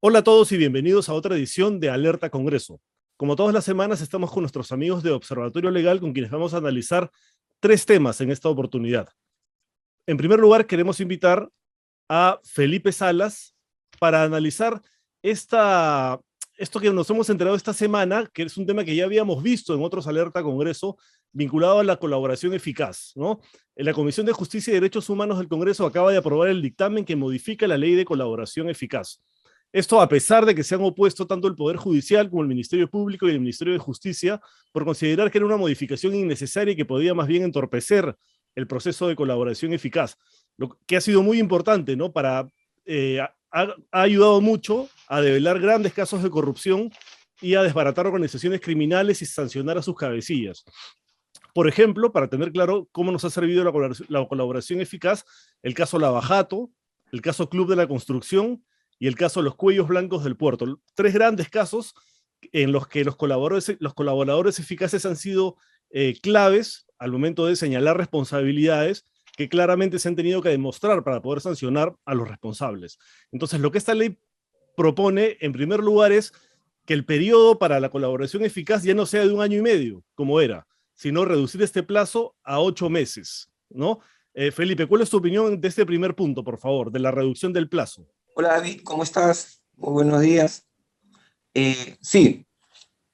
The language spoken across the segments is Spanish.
Hola a todos y bienvenidos a otra edición de Alerta Congreso. Como todas las semanas, estamos con nuestros amigos de Observatorio Legal, con quienes vamos a analizar tres temas en esta oportunidad. En primer lugar, queremos invitar a Felipe Salas para analizar esto que nos hemos enterado esta semana, que es un tema que ya habíamos visto en otros Alerta Congreso, vinculado a la colaboración eficaz, ¿no? La Comisión de Justicia y Derechos Humanos del Congreso acaba de aprobar el dictamen que modifica la ley de colaboración eficaz. Esto a pesar de que se han opuesto tanto el Poder Judicial como el Ministerio Público y el Ministerio de Justicia por considerar que era una modificación innecesaria y que podía más bien entorpecer el proceso de colaboración eficaz, lo que ha sido muy importante, ¿no? Ha ayudado mucho a develar grandes casos de corrupción y a desbaratar organizaciones criminales y sancionar a sus cabecillas. Por ejemplo, para tener claro cómo nos ha servido la colaboración eficaz, el caso Lavajato, el caso Club de la Construcción y el caso Los Cuellos Blancos del Puerto. Tres grandes casos en los que los colaboradores eficaces han sido claves al momento de señalar responsabilidades que claramente se han tenido que demostrar para poder sancionar a los responsables. Entonces, lo que esta ley propone, en primer lugar, es que el periodo para la colaboración eficaz ya no sea de 1 año y medio, como era, sino reducir este plazo a 8 meses, ¿no? Felipe, ¿cuál es tu opinión de este primer punto, por favor, de la reducción del plazo? Hola David, ¿cómo estás? Muy buenos días. Sí,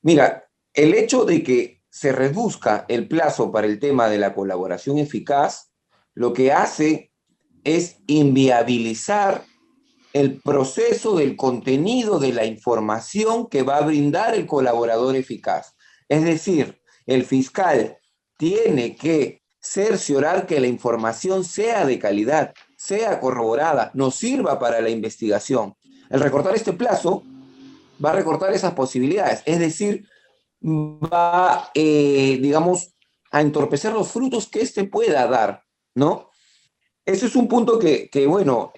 mira, el hecho de que se reduzca el plazo para el tema de la colaboración eficaz, lo que hace es inviabilizar el proceso del contenido de la información que va a brindar el colaborador eficaz. Es decir, el fiscal tiene que cerciorar que la información sea de calidad, sea corroborada, nos sirva para la investigación. El recortar este plazo va a recortar esas posibilidades, es decir, va, digamos, a entorpecer los frutos que éste pueda dar, ¿no? Ese es un punto que bueno,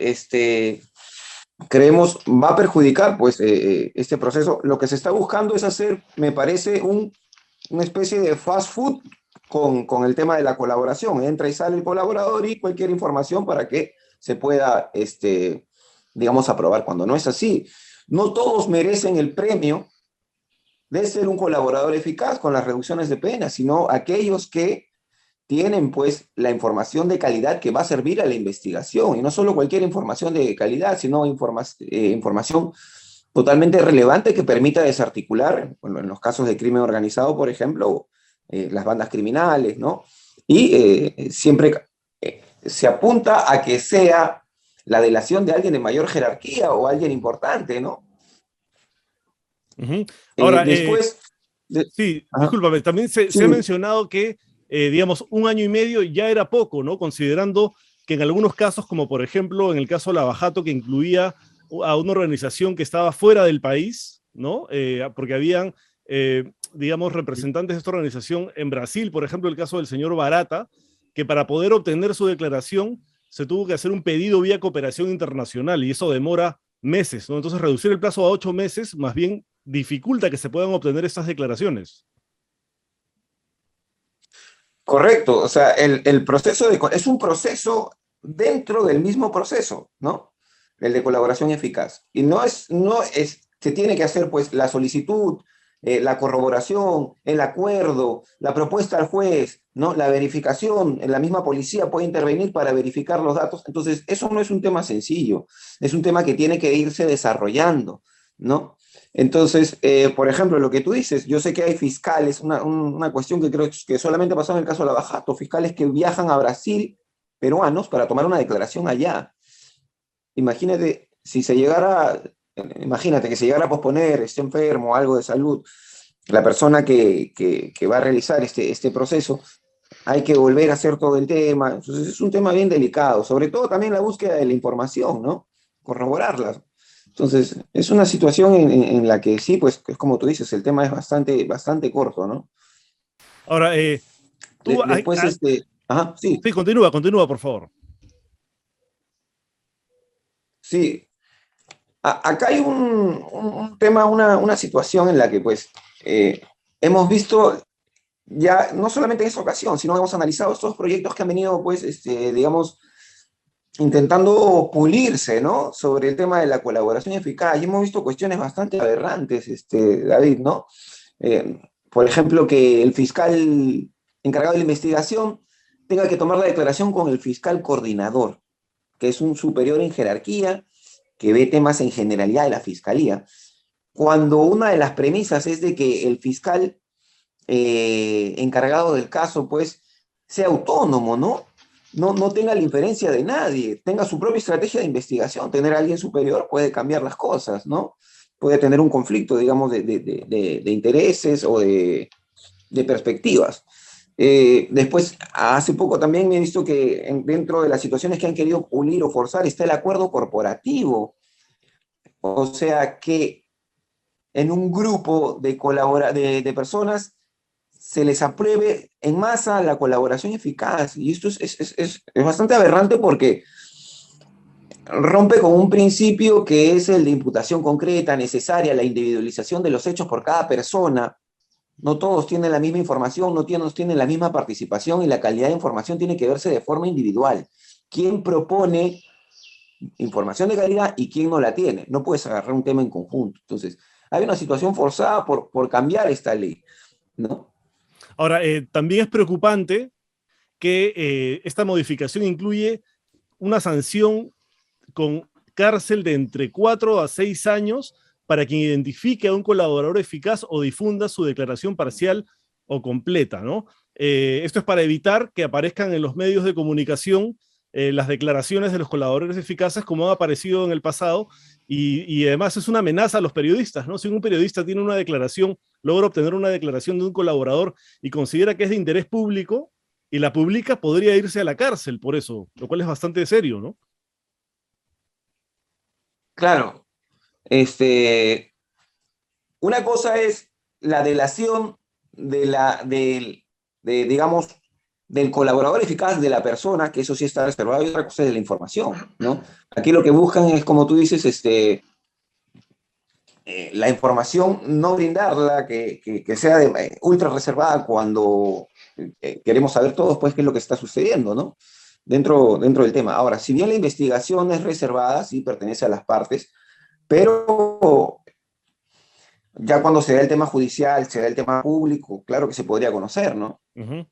creemos va a perjudicar pues este proceso. Lo que se está buscando es hacer, me parece, una especie de fast food con el tema de la colaboración. Entra y sale el colaborador y cualquier información para que se pueda, digamos, aprobar, cuando no es así. No todos merecen el premio de ser un colaborador eficaz con las reducciones de pena, sino aquellos que tienen pues la información de calidad que va a servir a la investigación, y no solo cualquier información de calidad, sino información totalmente relevante que permita desarticular, bueno, en los casos de crimen organizado, por ejemplo, las bandas criminales, ¿no? Y siempre se apunta a que sea la delación de alguien de mayor jerarquía o alguien importante, ¿no? Ahora, Después, sí, ajá, discúlpame, también se ha sí, mencionado que, digamos, 1 año y medio ya era poco, ¿no? Considerando que en algunos casos, como por ejemplo en el caso Lavajato, que incluía a una organización que estaba fuera del país, ¿no? Porque habían, digamos, representantes de esta organización en Brasil, por ejemplo, el caso del señor Barata, que para poder obtener su declaración se tuvo que hacer un pedido vía cooperación internacional y eso demora meses, ¿no? Entonces, reducir el plazo a 8 meses más bien dificulta que se puedan obtener estas declaraciones. correcto. O sea, el proceso es un proceso dentro del mismo proceso, ¿no? El de colaboración eficaz. Y se tiene que hacer pues la solicitud, la corroboración, el acuerdo, la propuesta al juez, ¿no? La verificación, la misma policía puede intervenir para verificar los datos. Entonces, eso no es un tema sencillo, es un tema que tiene que irse desarrollando, ¿no? Entonces, por ejemplo, lo que tú dices, yo sé que hay fiscales, una cuestión que creo que solamente pasó en el caso de Lavajato, fiscales que viajan a Brasil, peruanos, para tomar una declaración allá. Imagínate, si se llegara, imagínate que se llegara a posponer, esté enfermo, algo de salud, la persona que va a realizar este proceso, hay que volver a hacer todo el tema. Entonces, es un tema bien delicado, sobre todo también la búsqueda de la información, ¿no? Corroborarla. Entonces, es una situación en la que sí, pues, es como tú dices, el tema es bastante corto, ¿no? Ahora, Después, ajá, sí, sí, continúa, por favor. sí. Acá hay un tema, una situación en la que, pues, hemos visto ya, no solamente en esta ocasión, sino hemos analizado estos proyectos que han venido, pues, digamos, intentando pulirse, ¿no? Sobre el tema de la colaboración eficaz. Y hemos visto cuestiones bastante aberrantes, David, ¿no? Eh, por ejemplo, que el fiscal encargado de la investigación tenga que tomar la declaración con el fiscal coordinador, que es un superior en jerarquía, que ve temas en generalidad de la fiscalía, cuando una de las premisas es de que el fiscal encargado del caso, pues, sea autónomo, ¿no? No tenga la inferencia de nadie, tenga su propia estrategia de investigación. Tener a alguien superior puede cambiar las cosas, ¿no? Puede tener un conflicto, digamos, de intereses o de perspectivas. Después, hace poco también me he visto que dentro de las situaciones que han querido pulir o forzar está el acuerdo corporativo. O sea que en un grupo de personas se les apruebe en masa la colaboración eficaz. Y esto es bastante aberrante porque rompe con un principio que es el de imputación concreta, necesaria, la individualización de los hechos por cada persona. No todos tienen la misma información, no todos tienen la misma participación y la calidad de información tiene que verse de forma individual. ¿Quién propone información de calidad y quién no la tiene? No puedes agarrar un tema en conjunto. Entonces, hay una situación forzada por cambiar esta ley, ¿no? Ahora, también es preocupante que esta modificación incluye una sanción con cárcel de entre 4 a 6 años para quien identifique a un colaborador eficaz o difunda su declaración parcial o completa, ¿no? Esto es para evitar que aparezcan en los medios de comunicación las declaraciones de los colaboradores eficaces como ha aparecido en el pasado y además es una amenaza a los periodistas, ¿no? Si un periodista tiene una declaración, logra obtener una declaración de un colaborador y considera que es de interés público y la publica, podría irse a la cárcel por eso, lo cual es bastante serio, ¿no? Claro, una cosa es la delación digamos, del colaborador eficaz de la persona, que eso sí está reservado, y otra cosa es de la información, ¿no? Aquí lo que buscan es, como tú dices, la información, no brindarla, que sea ultra reservada cuando queremos saber todos, pues, qué es lo que está sucediendo, ¿no? Dentro del tema. Ahora, si bien la investigación es reservada, sí pertenece a las partes, pero ya cuando se da el tema judicial, se da el tema público, claro que se podría conocer, ¿no? Uh -huh.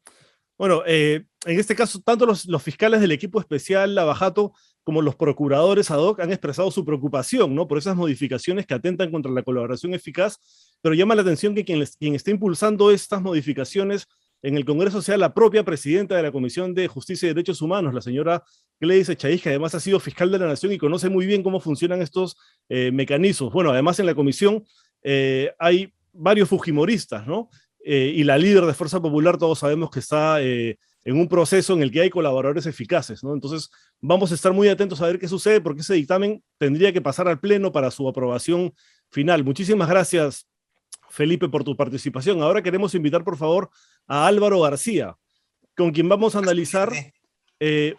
Bueno, en este caso, tanto los fiscales del equipo especial Lavajato como los procuradores ad hoc han expresado su preocupación, ¿no? Por esas modificaciones que atentan contra la colaboración eficaz, pero llama la atención que quien está impulsando estas modificaciones en el Congreso sea la propia presidenta de la Comisión de Justicia y Derechos Humanos, la señora Gladys Echaíz, que además ha sido fiscal de la Nación y conoce muy bien cómo funcionan estos mecanismos. Bueno, además en la comisión hay varios fujimoristas, ¿no? Y la líder de Fuerza Popular, todos sabemos que está en un proceso en el que hay colaboradores eficaces, ¿no? Entonces, vamos a estar muy atentos a ver qué sucede, porque ese dictamen tendría que pasar al Pleno para su aprobación final. Muchísimas gracias, Felipe, por tu participación. Ahora queremos invitar, por favor, a Álvaro García, con quien vamos a analizar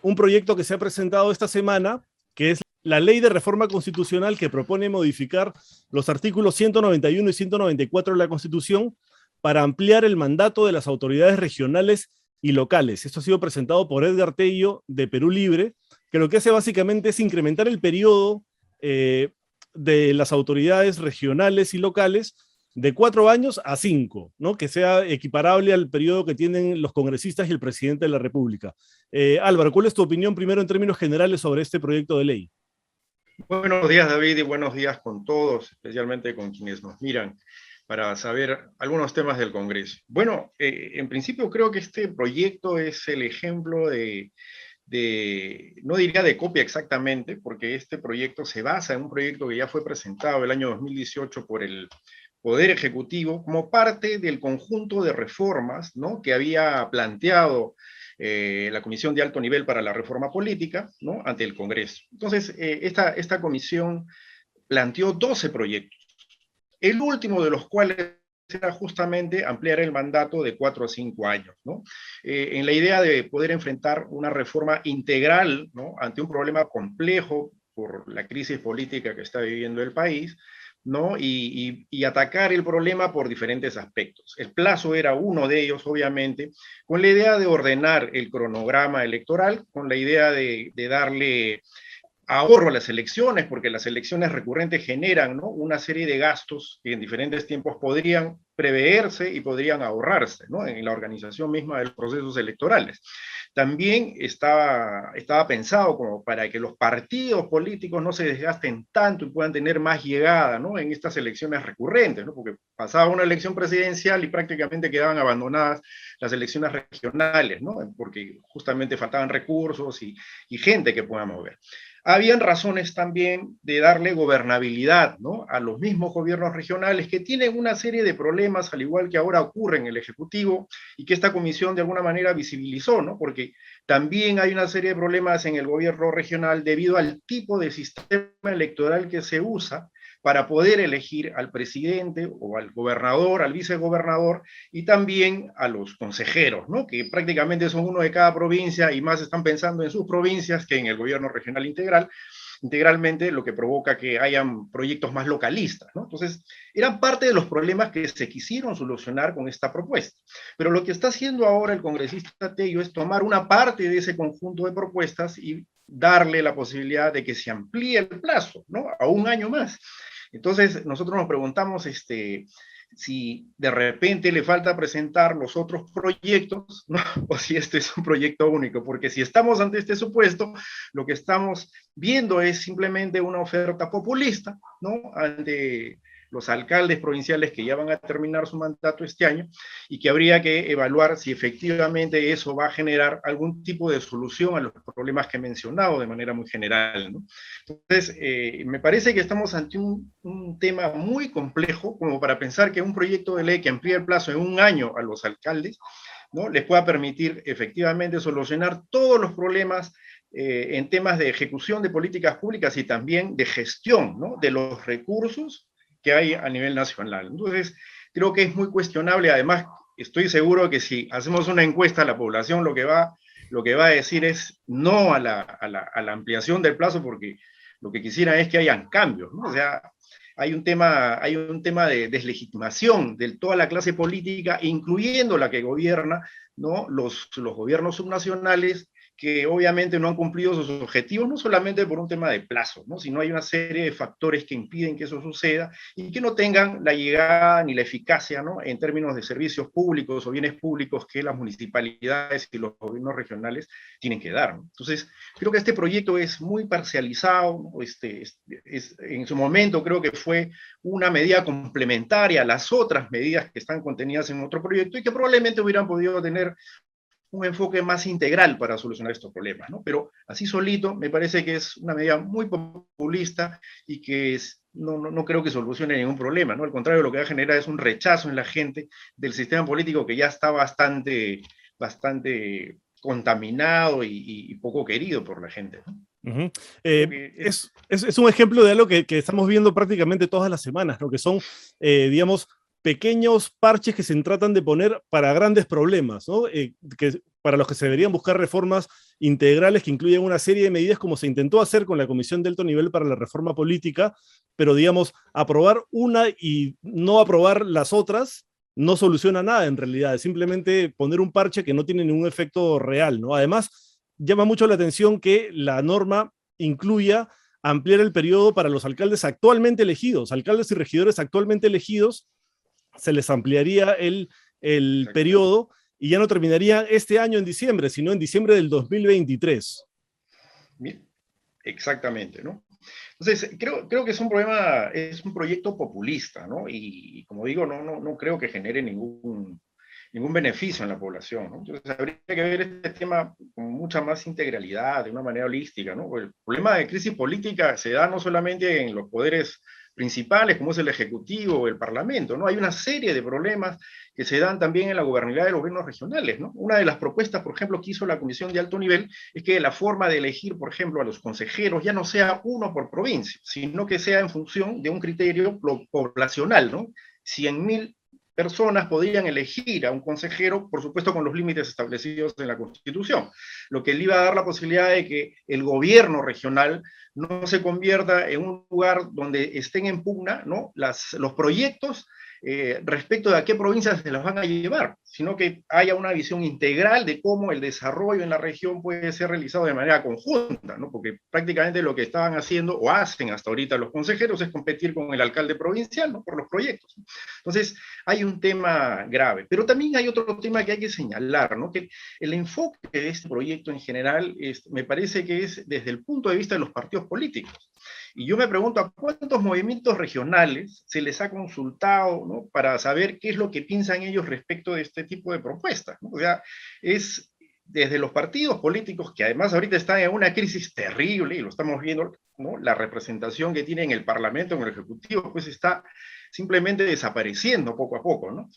un proyecto que se ha presentado esta semana, que es la ley de reforma constitucional que propone modificar los artículos 191 y 194 de la Constitución para ampliar el mandato de las autoridades regionales y locales. Esto ha sido presentado por Edgar Tello de Perú Libre, que lo que hace básicamente es incrementar el periodo de las autoridades regionales y locales de 4 años a 5, ¿no? Que sea equiparable al periodo que tienen los congresistas y el presidente de la República. Álvaro, ¿cuál es tu opinión primero en términos generales sobre este proyecto de ley? Buenos días, David, y buenos días con todos, especialmente con quienes nos miran, para saber algunos temas del Congreso. Bueno, en principio creo que este proyecto es el ejemplo no diría de copia exactamente, porque este proyecto se basa en un proyecto que ya fue presentado el año 2018 por el Poder Ejecutivo como parte del conjunto de reformas, ¿no?, que había planteado la Comisión de Alto Nivel para la Reforma Política, ¿no?, ante el Congreso. Entonces, esta comisión planteó 12 proyectos, el último de los cuales era justamente ampliar el mandato de 4 a 5 años, ¿no? En la idea de poder enfrentar una reforma integral, ¿no?, ante un problema complejo por la crisis política que está viviendo el país, ¿no? Y atacar el problema por diferentes aspectos. El plazo era uno de ellos, obviamente, con la idea de ordenar el cronograma electoral, con la idea de darle ahorro a las elecciones, porque las elecciones recurrentes generan, ¿no?, una serie de gastos que en diferentes tiempos podrían preverse y podrían ahorrarse, ¿no?, en la organización misma de los procesos electorales. También estaba pensado como para que los partidos políticos no se desgasten tanto y puedan tener más llegada, ¿no?, en estas elecciones recurrentes, ¿no?, porque pasaba una elección presidencial y prácticamente quedaban abandonadas las elecciones regionales, ¿no?, porque justamente faltaban recursos y gente que pueda mover. Habían razones también de darle gobernabilidad, ¿no?, a los mismos gobiernos regionales que tienen una serie de problemas, al igual que ahora ocurre en el Ejecutivo, y que esta comisión de alguna manera visibilizó, ¿no?, porque también hay una serie de problemas en el gobierno regional debido al tipo de sistema electoral que se usa para poder elegir al presidente o al gobernador, al vicegobernador y también a los consejeros, ¿no?, que prácticamente son uno de cada provincia y más están pensando en sus provincias que en el gobierno regional integralmente, lo que provoca que hayan proyectos más localistas, ¿no? Entonces, eran parte de los problemas que se quisieron solucionar con esta propuesta. Pero lo que está haciendo ahora el congresista Tello es tomar una parte de ese conjunto de propuestas y darle la posibilidad de que se amplíe el plazo, ¿no?, a un año más. Entonces, nosotros nos preguntamos si de repente le falta presentar los otros proyectos, ¿no?, o si este es un proyecto único, porque si estamos ante este supuesto, lo que estamos viendo es simplemente una oferta populista, ¿no?, ante los alcaldes provinciales que ya van a terminar su mandato este año, y que habría que evaluar si efectivamente eso va a generar algún tipo de solución a los problemas que he mencionado de manera muy general, ¿no? Entonces, me parece que estamos ante un tema muy complejo como para pensar que un proyecto de ley que amplía el plazo en un año a los alcaldes, ¿no?, les pueda permitir efectivamente solucionar todos los problemas en temas de ejecución de políticas públicas y también de gestión, ¿no?, de los recursos que hay a nivel nacional. Entonces, creo que es muy cuestionable. Además, estoy seguro que si hacemos una encuesta a la población, lo que va a decir es no a la ampliación del plazo, porque lo que quisiera es que hayan cambios, ¿no? O sea, hay un tema de deslegitimación de toda la clase política, incluyendo la que gobierna, ¿no?, los gobiernos subnacionales, que obviamente no han cumplido sus objetivos, no solamente por un tema de plazo, ¿no?, sino hay una serie de factores que impiden que eso suceda y que no tengan la llegada ni la eficacia, ¿no?, en términos de servicios públicos o bienes públicos que las municipalidades y los gobiernos regionales tienen que dar, ¿no? Entonces, creo que este proyecto es muy parcializado, ¿no? En su momento creo que fue una medida complementaria a las otras medidas que están contenidas en otro proyecto y que probablemente hubieran podido tener un enfoque más integral para solucionar estos problemas, ¿no? Pero así solito me parece que es una medida muy populista y que no creo que solucione ningún problema, ¿no? Al contrario, lo que va a generar es un rechazo en la gente del sistema político que ya está bastante contaminado y poco querido por la gente, ¿no? Uh-huh. Es un ejemplo de algo que estamos viendo prácticamente todas las semanas, ¿no?, que son, digamos, pequeños parches que se tratan de poner para grandes problemas, ¿no? Para los que se deberían buscar reformas integrales que incluyen una serie de medidas como se intentó hacer con la Comisión de Alto Nivel para la Reforma Política, pero digamos, aprobar una y no aprobar las otras no soluciona nada en realidad, es simplemente poner un parche que no tiene ningún efecto real, ¿no? Además, llama mucho la atención que la norma incluya ampliar el periodo para los alcaldes actualmente elegidos, alcaldes y regidores actualmente elegidos, se les ampliaría el periodo y ya no terminaría este año en diciembre, sino en diciembre del 2023. Bien, exactamente, ¿no? Entonces, creo que es un problema, es un proyecto populista, ¿no? Y como digo, no creo que genere ningún beneficio en la población, ¿no? Entonces, habría que ver este tema con mucha más integralidad, de una manera holística, ¿no? El problema de crisis política se da no solamente en los poderes principales, como es el Ejecutivo o el Parlamento, ¿no? Hay una serie de problemas que se dan también en la gobernabilidad de los gobiernos regionales, ¿no? Una de las propuestas, por ejemplo, que hizo la Comisión de Alto Nivel es que la forma de elegir, por ejemplo, a los consejeros ya no sea uno por provincia, sino que sea en función de un criterio poblacional, ¿no? 100.000 personas podrían elegir a un consejero, por supuesto con los límites establecidos en la Constitución, lo que le iba a dar la posibilidad de que el gobierno regional no se convierta en un lugar donde estén en pugna, ¿no?, los proyectos respecto de a qué provincias se las van a llevar, sino que haya una visión integral de cómo el desarrollo en la región puede ser realizado de manera conjunta, ¿no? Porque prácticamente lo que estaban haciendo o hacen hasta ahorita los consejeros es competir con el alcalde provincial, ¿no?, por los proyectos. Entonces, hay un tema grave, pero también hay otro tema que hay que señalar, ¿no?, que el enfoque de este proyecto en general me parece que es desde el punto de vista de los partidos políticos. Y yo me pregunto a cuántos movimientos regionales se les ha consultado, ¿no?, para saber qué es lo que piensan ellos respecto de este tipo de propuestas, ¿no? O sea, es desde los partidos políticos, que además ahorita están en una crisis terrible, y lo estamos viendo, ¿no?, la representación que tiene en el Parlamento, en el Ejecutivo, pues está simplemente desapareciendo poco a poco, ¿no?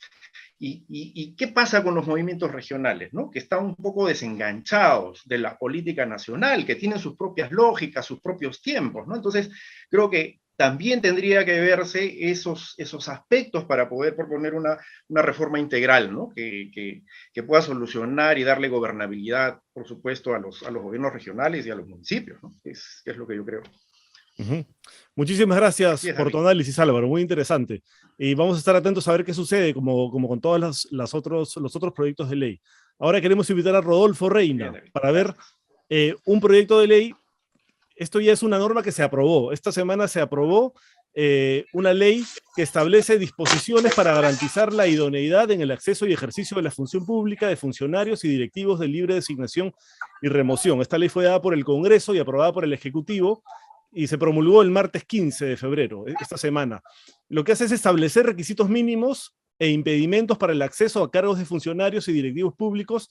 ¿Y qué pasa con los movimientos regionales, ¿no?, que están un poco desenganchados de la política nacional, que tienen sus propias lógicas, sus propios tiempos, ¿no? Entonces, creo que también tendría que verse esos aspectos para poder proponer una reforma integral, ¿no?, que pueda solucionar y darle gobernabilidad, por supuesto, a los gobiernos regionales y a los municipios, ¿no? Es lo que yo creo. Muchísimas gracias por tu David. análisis, Álvaro, muy interesante. Y vamos a estar atentos a ver qué sucede, como con todos los otros proyectos de ley. Ahora queremos invitar a Rodolfo Reina para ver un proyecto de ley. Esto ya es una norma que se aprobó. Esta semana se aprobó una ley que establece disposiciones para garantizar la idoneidad en el acceso y ejercicio de la función pública de funcionarios y directivos de libre designación y remoción. Esta ley fue dada por el Congreso y aprobada por el Ejecutivo, y se promulgó el martes 15 de febrero, esta semana. Lo que hace es establecer requisitos mínimos e impedimentos para el acceso a cargos de funcionarios y directivos públicos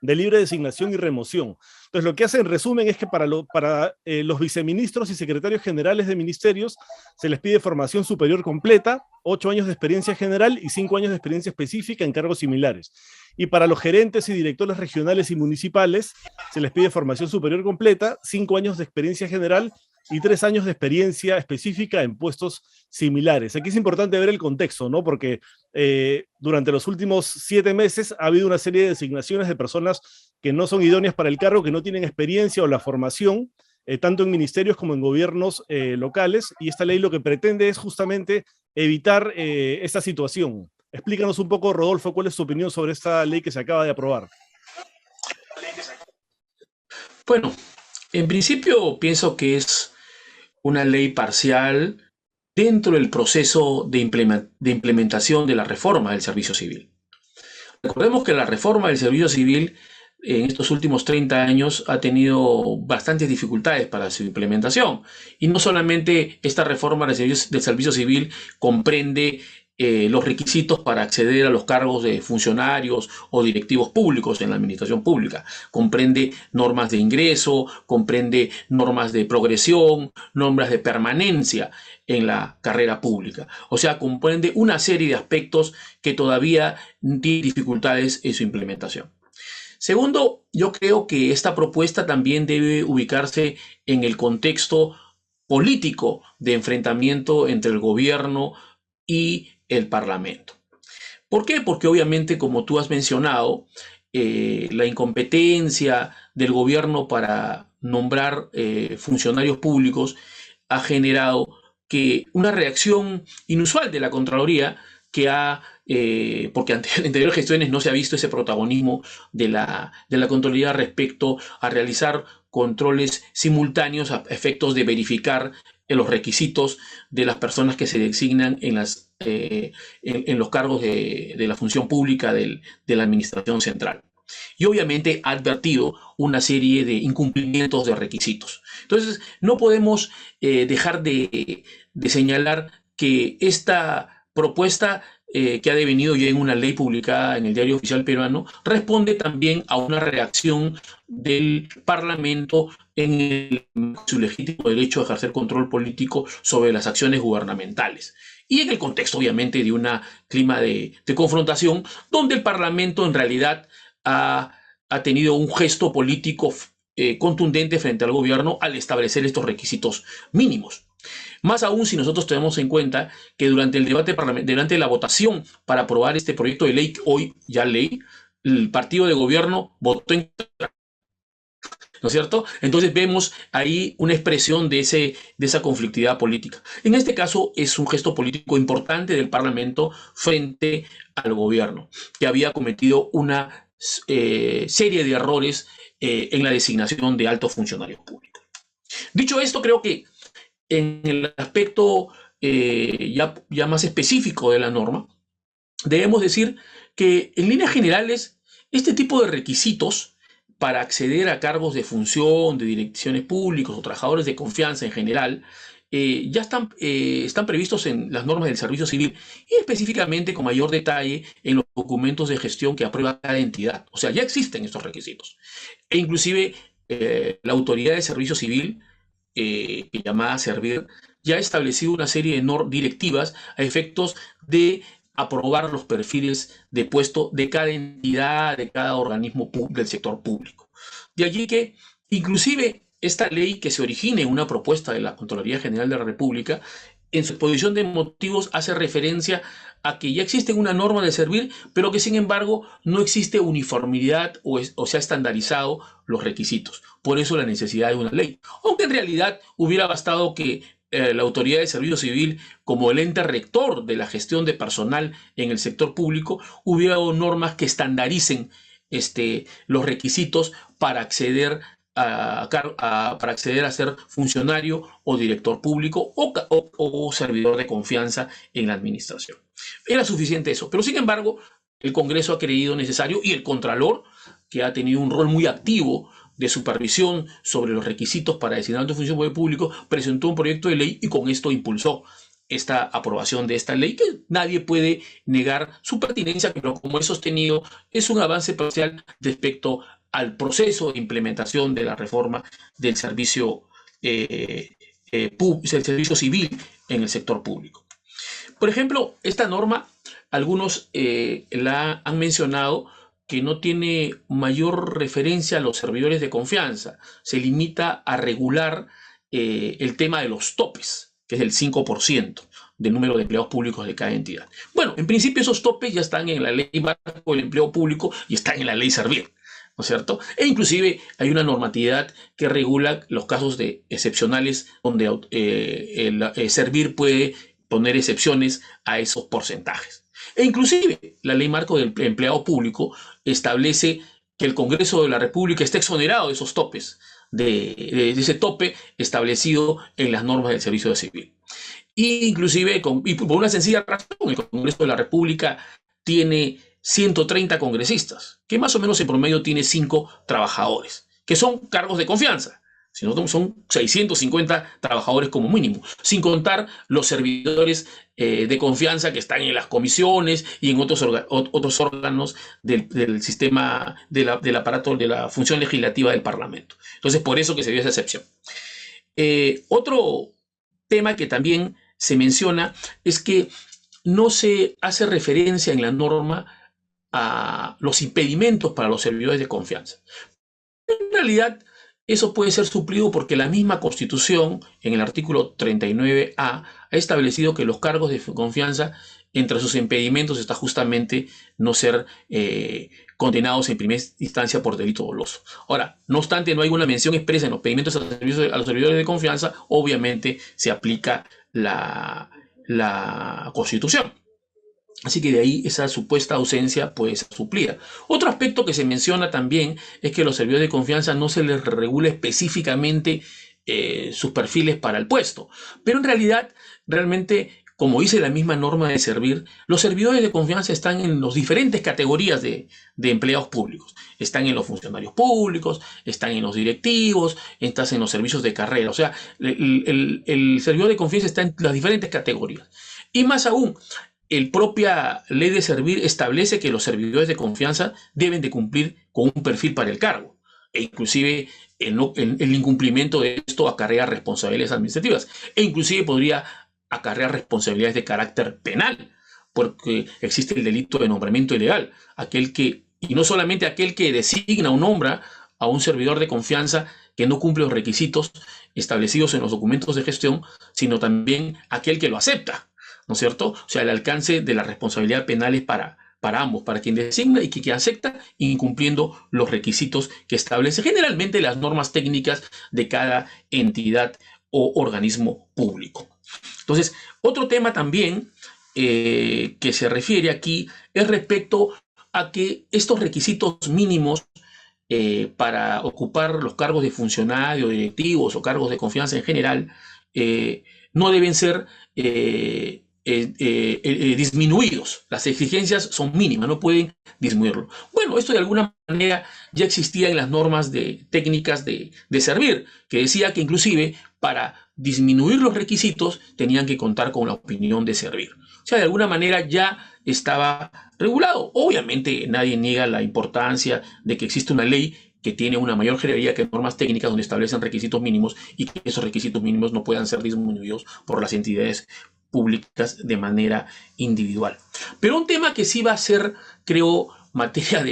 de libre designación y remoción. Entonces, lo que hace en resumen es que para los viceministros y secretarios generales de ministerios se les pide formación superior completa, 8 años de experiencia general y 5 años de experiencia específica en cargos similares. Y para los gerentes y directores regionales y municipales se les pide formación superior completa, 5 años de experiencia general y 3 años de experiencia específica en puestos similares. Aquí es importante ver el contexto, ¿no? Porque durante los últimos 7 meses ha habido una serie de designaciones de personas que no son idóneas para el cargo, que no tienen experiencia o la formación, tanto en ministerios como en gobiernos locales, y esta ley lo que pretende es justamente evitar esta situación. Explícanos un poco, Rodolfo, cuál es tu opinión sobre esta ley que se acaba de aprobar. Bueno, en principio pienso que es una ley parcial dentro del proceso de implementación de la reforma del servicio civil. Recordemos que la reforma del servicio civil en estos últimos 30 años ha tenido bastantes dificultades para su implementación. Y no solamente esta reforma del servicio civil comprende los requisitos para acceder a los cargos de funcionarios o directivos públicos en la administración pública. Comprende normas de ingreso, comprende normas de progresión, normas de permanencia en la carrera pública. O sea, comprende una serie de aspectos que todavía tienen dificultades en su implementación. Segundo, yo creo que esta propuesta también debe ubicarse en el contexto político de enfrentamiento entre el gobierno y el Parlamento. ¿Por qué? Porque obviamente, como tú has mencionado, la incompetencia del gobierno para nombrar funcionarios públicos ha generado que una reacción inusual de la Contraloría que porque ante anteriores gestiones no se ha visto ese protagonismo de la Contraloría respecto a realizar controles simultáneos a efectos de verificar los requisitos de las personas que se designan en los cargos de la función pública de la administración central. Y obviamente ha advertido una serie de incumplimientos de requisitos. Entonces, no podemos dejar de señalar que esta propuesta que ha devenido ya en una ley publicada en el Diario Oficial Peruano, responde también a una reacción del Parlamento en su legítimo derecho a ejercer control político sobre las acciones gubernamentales. Y en el contexto, obviamente, de un clima de confrontación, donde el Parlamento en realidad ha tenido un gesto político contundente frente al gobierno al establecer estos requisitos mínimos. Más aún si nosotros tenemos en cuenta que durante el debate durante la votación para aprobar este proyecto de ley, hoy ya ley, el partido de gobierno votó en contra, ¿no es cierto? Entonces vemos ahí una expresión de esa conflictividad política. En este caso es un gesto político importante del Parlamento frente al gobierno, que había cometido una serie de errores en la designación de altos funcionarios públicos. Dicho esto, creo que en el aspecto ya más específico de la norma, debemos decir que en líneas generales este tipo de requisitos para acceder a cargos de función, de direcciones públicas o trabajadores de confianza en general, ya están previstos en las normas del Servicio Civil y específicamente con mayor detalle en los documentos de gestión que aprueba cada entidad. O sea, ya existen estos requisitos. E inclusive la Autoridad de Servicio Civil, llamada Servir, ya ha establecido una serie de directivas a efectos de aprobar los perfiles de puesto de cada entidad, de cada organismo del sector público. De allí que, inclusive, esta ley que se origina en una propuesta de la Contraloría General de la República, en su exposición de motivos hace referencia a que ya existe una norma de Servir, pero que sin embargo no existe uniformidad o se ha estandarizado los requisitos. Por eso la necesidad de una ley. Aunque en realidad hubiera bastado que la Autoridad de Servicio Civil, como el ente rector de la gestión de personal en el sector público, hubiera normas que estandaricen los requisitos para acceder a ser funcionario o director público o servidor de confianza en la administración. Era suficiente eso, pero sin embargo el Congreso ha creído necesario, y el Contralor, que ha tenido un rol muy activo de supervisión sobre los requisitos para designar de función público, presentó un proyecto de ley y con esto impulsó esta aprobación de esta ley, que nadie puede negar su pertinencia, pero como he sostenido, es un avance parcial respecto al proceso de implementación de la reforma del servicio civil en el sector público. Por ejemplo, esta norma, algunos la han mencionado, que no tiene mayor referencia a los servidores de confianza. Se limita a regular el tema de los topes, que es el 5% del número de empleados públicos de cada entidad. Bueno, en principio esos topes ya están en la ley marco del empleo público y están en la ley Servir, ¿no es cierto? E inclusive hay una normatividad que regula los casos excepcionales donde Servir puede poner excepciones a esos porcentajes. E inclusive la ley marco del empleado público establece que el Congreso de la República está exonerado de esos topes, de ese tope establecido en las normas del Servicio Civil. Y inclusive, y por una sencilla razón, el Congreso de la República tiene 130 congresistas, que más o menos en promedio tiene 5 trabajadores, que son cargos de confianza. Si no, son 650 trabajadores como mínimo, sin contar los servidores de confianza que están en las comisiones y en otros órganos del sistema, del aparato, de la función legislativa del Parlamento. Entonces, por eso que se dio esa excepción. Otro tema que también se menciona es que no se hace referencia en la norma a los impedimentos para los servidores de confianza. En realidad, eso puede ser suplido porque la misma Constitución, en el artículo 39A, ha establecido que los cargos de confianza, entre sus impedimentos está justamente no ser condenados en primera instancia por delito doloso. Ahora, no obstante, no hay una mención expresa en los impedimentos a los servidores de confianza, obviamente se aplica la Constitución. Así que de ahí esa supuesta ausencia puede ser suplida. Otro aspecto que se menciona también es que a los servidores de confianza no se les regula específicamente sus perfiles para el puesto. Pero en realidad, realmente, como dice la misma norma de Servir, los servidores de confianza están en las diferentes categorías de empleados públicos. Están en los funcionarios públicos, están en los directivos, están en los servicios de carrera. O sea, el servidor de confianza está en las diferentes categorías. Y más aún, la propia ley de Servir establece que los servidores de confianza deben de cumplir con un perfil para el cargo. E inclusive el incumplimiento de esto acarrea responsabilidades administrativas. E inclusive podría acarrear responsabilidades de carácter penal, porque existe el delito de nombramiento ilegal. Y no solamente aquel que designa o nombra a un servidor de confianza que no cumple los requisitos establecidos en los documentos de gestión, sino también aquel que lo acepta, ¿no es cierto? O sea, el alcance de la responsabilidad penal es para ambos, para quien designa y quien acepta, incumpliendo los requisitos que establece generalmente las normas técnicas de cada entidad o organismo público. Entonces, otro tema también que se refiere aquí es respecto a que estos requisitos mínimos para ocupar los cargos de funcionario, directivos o cargos de confianza en general, no deben ser disminuidos. Las exigencias son mínimas, no pueden disminuirlo. Bueno, esto de alguna manera ya existía en las normas técnicas de servir, que decía que inclusive para disminuir los requisitos tenían que contar con la opinión de servir. O sea, de alguna manera ya estaba regulado. Obviamente nadie niega la importancia de que existe una ley que tiene una mayor jerarquía que normas técnicas donde establecen requisitos mínimos y que esos requisitos mínimos no puedan ser disminuidos por las entidades públicas de manera individual. Pero un tema que sí va a ser, creo, materia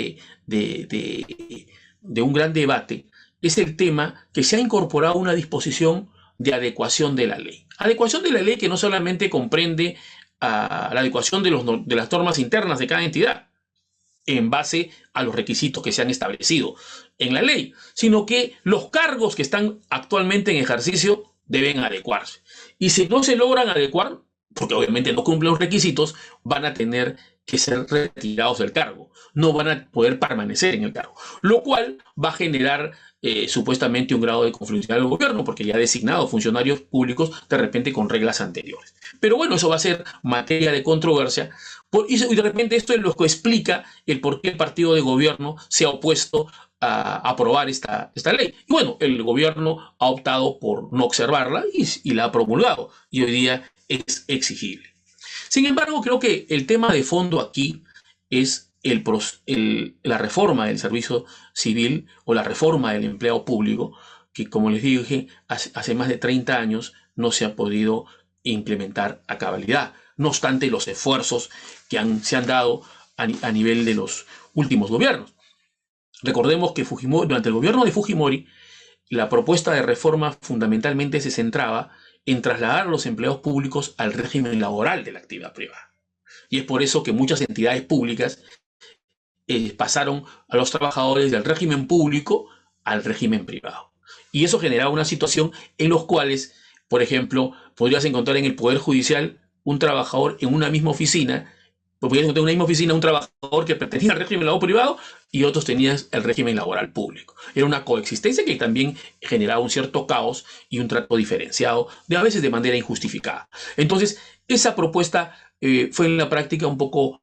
de un gran debate es el tema que se ha incorporado una disposición de adecuación de la ley. Adecuación de la ley que no solamente comprende a la adecuación de las normas internas de cada entidad en base a los requisitos que se han establecido en la ley, sino que los cargos que están actualmente en ejercicio deben adecuarse. Y si no se logran adecuar, porque obviamente no cumplen los requisitos, van a tener que ser retirados del cargo. No van a poder permanecer en el cargo. Lo cual va a generar supuestamente un grado de conflictividad del gobierno, porque ya ha designado funcionarios públicos de repente con reglas anteriores. Pero bueno, eso va a ser materia de controversia. Y de repente esto es lo que explica el por qué el partido de gobierno se ha opuesto a aprobar esta ley. Y bueno, el gobierno ha optado por no observarla y la ha promulgado. Y hoy día es exigible. Sin embargo, creo que el tema de fondo aquí es la reforma del servicio civil o la reforma del empleo público, que como les dije, hace más de 30 años no se ha podido implementar a cabalidad. No obstante los esfuerzos que se han dado a nivel de los últimos gobiernos. Recordemos que durante el gobierno de Fujimori, la propuesta de reforma fundamentalmente se centraba en trasladar a los empleados públicos al régimen laboral de la actividad privada. Y es por eso que muchas entidades públicas pasaron a los trabajadores del régimen público al régimen privado. Y eso generaba una situación en los cuales, por ejemplo, podrías encontrar en el Poder Judicial un trabajador en una misma oficina, podrías encontrar en una misma oficina un trabajador que pertenecía al régimen laboral privado y otros tenían el régimen laboral público. Era una coexistencia que también generaba un cierto caos y un trato diferenciado, a veces de manera injustificada. Entonces, esa propuesta fue en la práctica un poco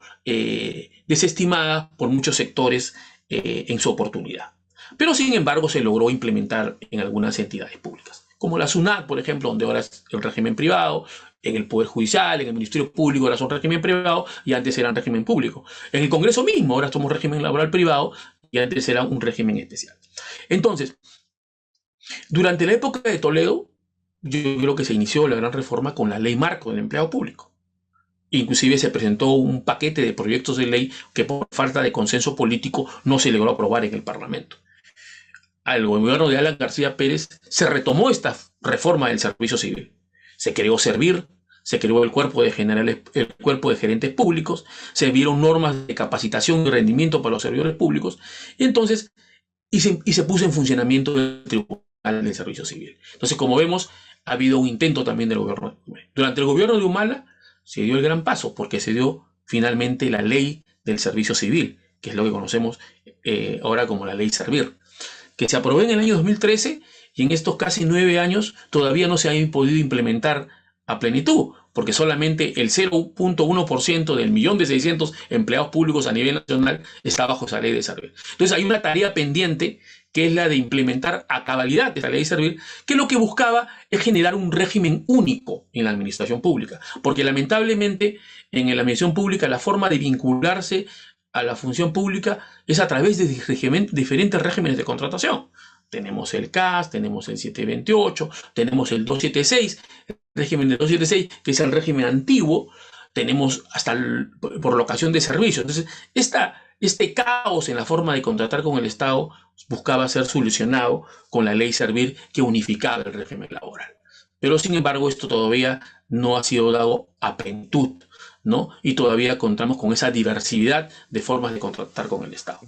desestimada por muchos sectores en su oportunidad. Pero sin embargo se logró implementar en algunas entidades públicas, como la SUNAT, por ejemplo, donde ahora es el régimen privado, en el Poder Judicial, en el Ministerio Público ahora son régimen privado y antes eran régimen público. En el Congreso mismo ahora somos régimen laboral privado y antes era un régimen especial. Entonces, durante la época de Toledo, yo creo que se inició la gran reforma con la Ley Marco del Empleado Público. Inclusive se presentó un paquete de proyectos de ley que por falta de consenso político no se logró aprobar en el Parlamento. Al gobierno de Alan García Pérez se retomó esta reforma del servicio civil. Se creó Servir, se creó el cuerpo de gerentes públicos, se vieron normas de capacitación y rendimiento para los servidores públicos, y se puso en funcionamiento el Tribunal del Servicio Civil. Entonces, como vemos, ha habido un intento también del gobierno. Durante el gobierno de Humala se dio el gran paso, porque se dio finalmente la ley del servicio civil, que es lo que conocemos ahora como la ley Servir, que se aprobó en el año 2013 y en estos casi 9 años todavía no se ha podido implementar a plenitud, porque solamente el 0.1% del 1.600.000 empleados públicos a nivel nacional está bajo esa ley de Servir. Entonces hay una tarea pendiente que es la de implementar a cabalidad esa ley de Servir, que lo que buscaba es generar un régimen único en la administración pública, porque lamentablemente en la administración pública la forma de vincularse a la función pública es a través de diferentes regímenes de contratación. Tenemos el CAS, tenemos el 728, tenemos el 276, el régimen del 276, que es el régimen antiguo, tenemos hasta por locación de servicios. Entonces, Este caos en la forma de contratar con el Estado buscaba ser solucionado con la ley Servir que unificaba el régimen laboral. Pero sin embargo esto todavía no ha sido dado a plenitud, ¿no? Y todavía contamos con esa diversidad de formas de contratar con el Estado.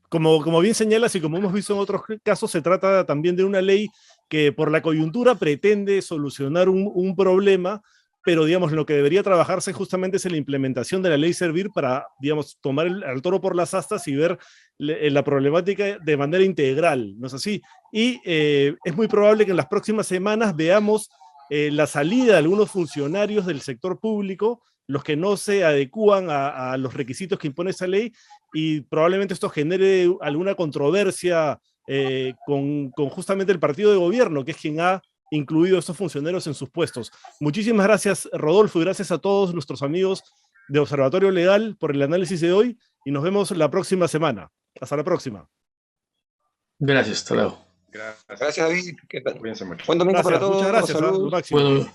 Como bien señalas y como hemos visto en otros casos, se trata también de una ley que por la coyuntura pretende solucionar un problema, pero digamos, lo que debería trabajarse justamente es en la implementación de la ley Servir para, digamos, tomar al toro por las astas y ver la problemática de manera integral, ¿no es así? Y es muy probable que en las próximas semanas veamos la salida de algunos funcionarios del sector público, los que no se adecúan a los requisitos que impone esa ley, y probablemente esto genere alguna controversia con justamente el partido de gobierno, que es quien ha incluido a estos funcionarios en sus puestos. Muchísimas gracias, Rodolfo, y gracias a todos nuestros amigos de Observatorio Legal por el análisis de hoy, y nos vemos la próxima semana. Hasta la próxima. Gracias, hasta luego. Gracias. Gracias, David. ¿Qué tal? Cuídense mucho. Buen domingo para Gracias, todos. muchas gracias. Salud. Lo máximo. Bueno,